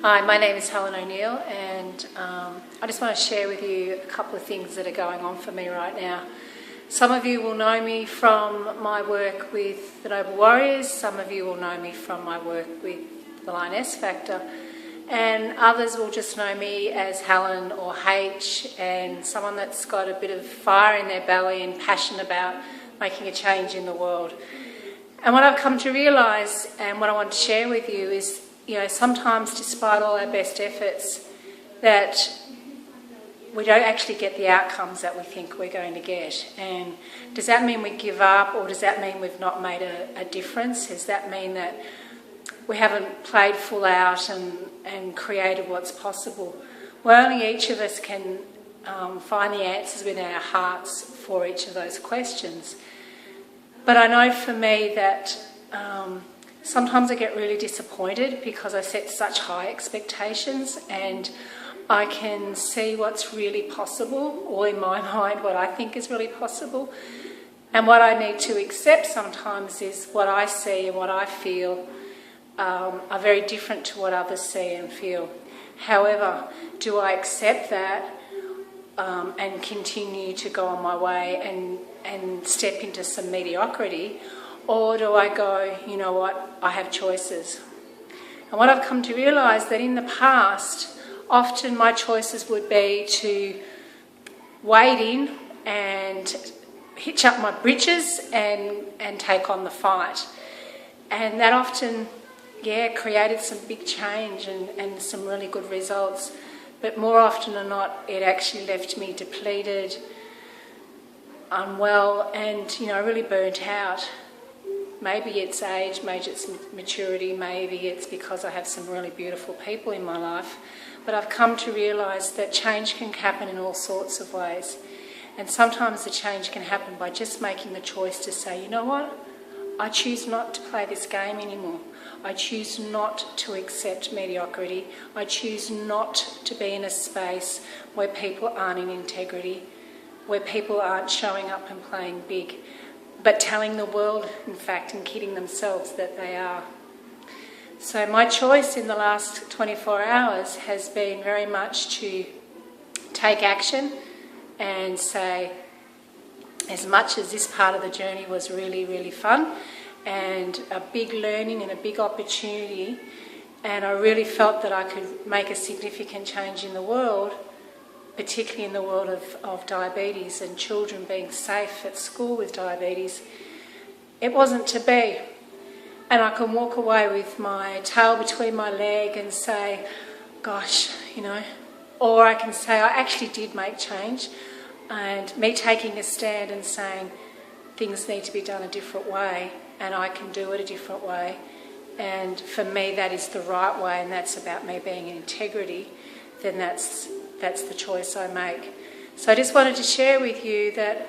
Hi, my name is Helen O'Neill, and I just want to share with you a couple of things that are going on for me right now. Some of you will know me from my work with the Noble Warriors, some of you will know me from my work with the Lioness Factor, and others will just know me as Helen or H, and someone that's got a bit of fire in their belly and passion about making a change in the world. And what I've come to realise, and what I want to share with you is, sometimes despite all our best efforts, that we don't actually get the outcomes that we think we're going to get. And does that mean we give up, or does that mean we've not made a difference? Does that mean that we haven't played full out and created what's possible? Well, only each of us can find the answers within our hearts for each of those questions. But I know for me that sometimes I get really disappointed because I set such high expectations, and I can see what's really possible, or in my mind what I think is really possible. And what I need to accept sometimes is what I see and what I feel are very different to what others see and feel. However, do I accept that and continue to go on my way and step into some mediocrity? Or do I go, you know what, I have choices? And what I've come to realise that in the past, often my choices would be to wade in and hitch up my britches and take on the fight. And that often, created some big change and some really good results. But more often than not, it actually left me depleted, unwell, and, really burnt out. Maybe it's age, maybe it's maturity, maybe it's because I have some really beautiful people in my life. But I've come to realise that change can happen in all sorts of ways. And sometimes the change can happen by just making the choice to say, you know what, I choose not to play this game anymore. I choose not to accept mediocrity. I choose not to be in a space where people aren't in integrity, where people aren't showing up and playing big, but telling the world, in fact, and kidding themselves that they are. So my choice in the last 24 hours has been very much to take action and say, as much as this part of the journey was really, really fun and a big learning and a big opportunity, and I really felt that I could make a significant change in the world, particularly in the world of diabetes and children being safe at school with diabetes, it wasn't to be. And I can walk away with my tail between my leg and say, gosh, or I can say I actually did make change, and me taking a stand and saying things need to be done a different way, and I can do it a different way. And for me, that is the right way, and that's about me being in integrity. Then that's the choice I make. So I just wanted to share with you that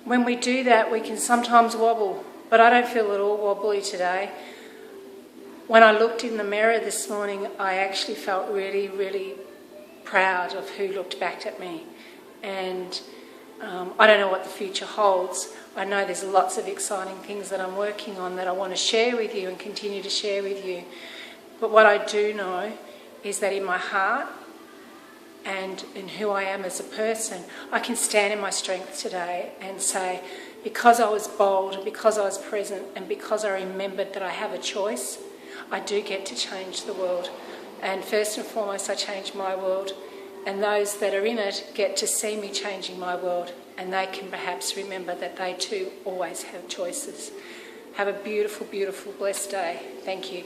when we do that, we can sometimes wobble, but I don't feel at all wobbly today. When I looked in the mirror this morning, I actually felt really, really proud of who looked back at me. And I don't know what the future holds. I know there's lots of exciting things that I'm working on that I want to share with you and continue to share with you. But what I do know is that in my heart, and in who I am as a person, I can stand in my strength today and say, because I was bold, and because I was present, and because I remembered that I have a choice, I do get to change the world. And first and foremost, I change my world, and those that are in it get to see me changing my world, and they can perhaps remember that they too always have choices. Have a beautiful, beautiful, blessed day. Thank you.